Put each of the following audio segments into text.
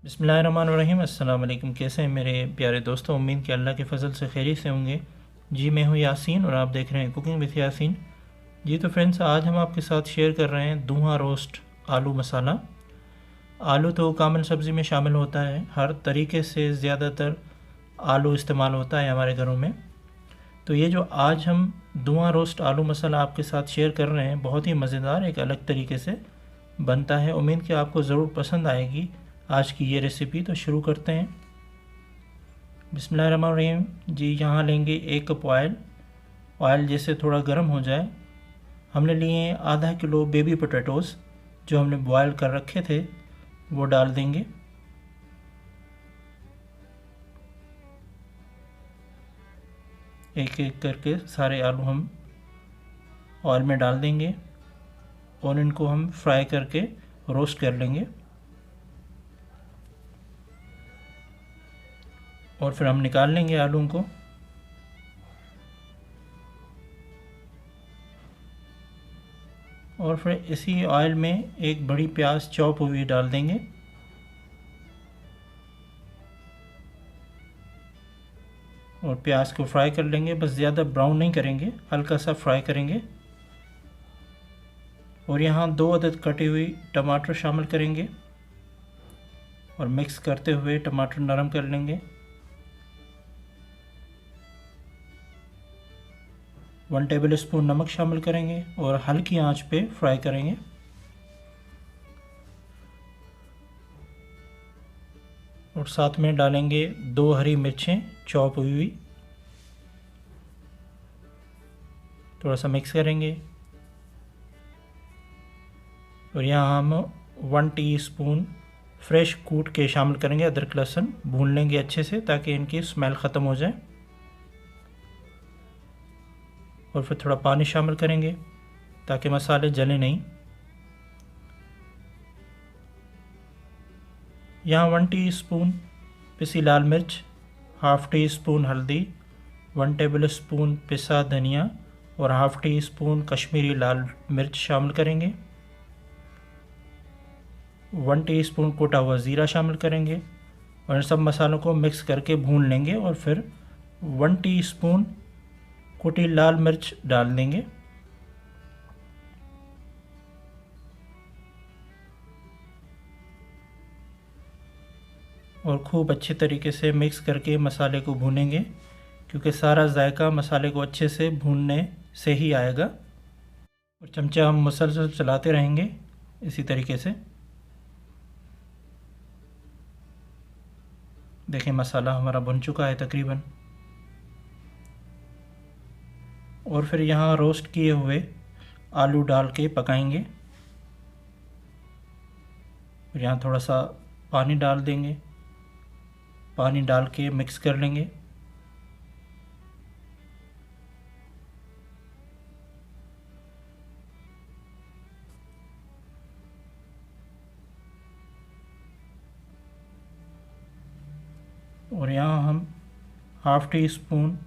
बिस्मिल्लाहिर्रहमानिर्रहीम। अस्सलाम वालेकुम। कैसे हैं मेरे प्यारे दोस्तों? उम्मीद कि अल्लाह के फ़ज़ल से खैरियत से होंगे। जी, मैं हूँ यासीन और आप देख रहे हैं कुकिंग विद यासीन। जी तो फ्रेंड्स, आज हम आपके साथ शेयर कर रहे हैं दूहा रोस्ट आलू मसाला। आलू तो कामन सब्ज़ी में शामिल होता है, हर तरीके से ज़्यादातर आलू इस्तेमाल होता है हमारे घरों में। तो ये जो आज हम दूहा रोस्ट आलू मसाला आपके साथ शेयर कर रहे हैं, बहुत ही मज़ेदार एक अलग तरीके से बनता है। उम्मीद कि आपको ज़रूर पसंद आएगी आज की ये रेसिपी। तो शुरू करते हैं। बिस्मिल्लाहिर्रहमानिर्रहीम। जी, यहाँ लेंगे 1 कप ऑयल। ऑयल जैसे थोड़ा गर्म हो जाए, हमने लिए आधा किलो बेबी पोटैटोज़ जो हमने बॉयल कर रखे थे, वो डाल देंगे। एक एक करके सारे आलू हम ऑयल में डाल देंगे और इनको हम फ्राई करके रोस्ट कर लेंगे। और फिर हम निकाल लेंगे आलू को। और फिर इसी ऑयल में एक बड़ी प्याज चॉप हुई डाल देंगे। और प्याज को फ्राई कर लेंगे, बस ज़्यादा ब्राउन नहीं करेंगे, हल्का सा फ्राई करेंगे। और यहाँ 2 अदद कटी हुई टमाटर शामिल करेंगे और मिक्स करते हुए टमाटर नरम कर लेंगे। 1 टेबल स्पून नमक शामिल करेंगे और हल्की आंच पे फ्राई करेंगे। और साथ में डालेंगे 2 हरी मिर्चें चॉप हुई। थोड़ा सा मिक्स करेंगे। और यहाँ हम 1 टीस्पून फ्रेश कूट के शामिल करेंगे अदरक लहसुन। भून लेंगे अच्छे से ताकि इनकी स्मेल ख़त्म हो जाए। और फिर थोड़ा पानी शामिल करेंगे ताकि मसाले जले नहीं। यहाँ 1 टीस्पून पिसी लाल मिर्च, हाफ़ टी स्पून हल्दी, 1 टेबल स्पून पिसा धनिया और हाफ़ टी स्पून कश्मीरी लाल मिर्च शामिल करेंगे। 1 टीस्पून कुटा हुआ ज़ीरा शामिल करेंगे और इन सब मसालों को मिक्स करके भून लेंगे। और फिर 1 टीस्पून कुटी लाल मिर्च डाल देंगे। और खूब अच्छे तरीके से मिक्स करके मसाले को भूनेंगे, क्योंकि सारा जायका मसाले को अच्छे से भूनने से ही आएगा। और चमचा हम मुसलसल चलाते रहेंगे इसी तरीके से। देखें, मसाला हमारा भुन चुका है तकरीबन। और फिर यहाँ रोस्ट किए हुए आलू डाल के पकाएंगे। फिर यहाँ थोड़ा सा पानी डाल देंगे, पानी डाल के मिक्स कर लेंगे। और यहाँ हम हाफ़ टी स्पून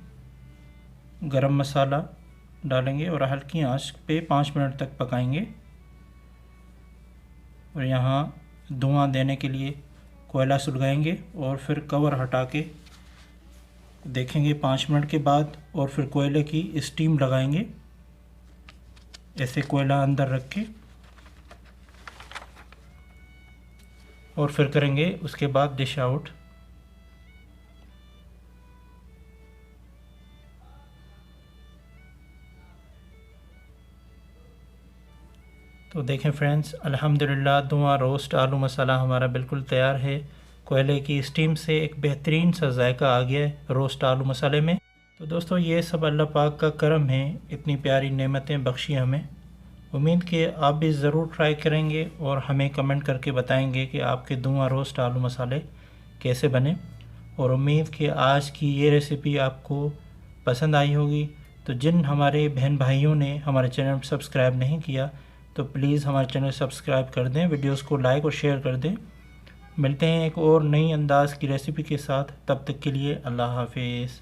गरम मसाला डालेंगे और हल्की आंच पे 5 मिनट तक पकाएंगे। और यहाँ धुआं देने के लिए कोयला सुलगाएंगे और फिर कवर हटा के देखेंगे 5 मिनट के बाद। और फिर कोयले की स्टीम लगाएंगे, ऐसे कोयला अंदर रख के। और फिर करेंगे उसके बाद डिश आउट। तो देखें फ्रेंड्स, अल्हम्दुलिल्लाह दूहा रोस्ट आलू मसाला हमारा बिल्कुल तैयार है। कोयले की स्टीम से एक बेहतरीन सा जायका आ गया है रोस्ट आलू मसाले में। तो दोस्तों, ये सब अल्लाह पाक का करम है, इतनी प्यारी नेमतें बख्शी हमें। उम्मीद कि आप भी ज़रूर ट्राई करेंगे और हमें कमेंट करके बताएंगे कि आपके दूहा रोस्ट आलू मसाले कैसे बने। और उम्मीद कि आज की ये रेसिपी आपको पसंद आई होगी। तो जिन हमारे बहन भाइयों ने हमारे चैनल सब्सक्राइब नहीं किया, तो प्लीज़ हमारे चैनल सब्सक्राइब कर दें, वीडियोस को लाइक और शेयर कर दें। मिलते हैं एक और नई अंदाज़ की रेसिपी के साथ, तब तक के लिए अल्लाह हाफिज़।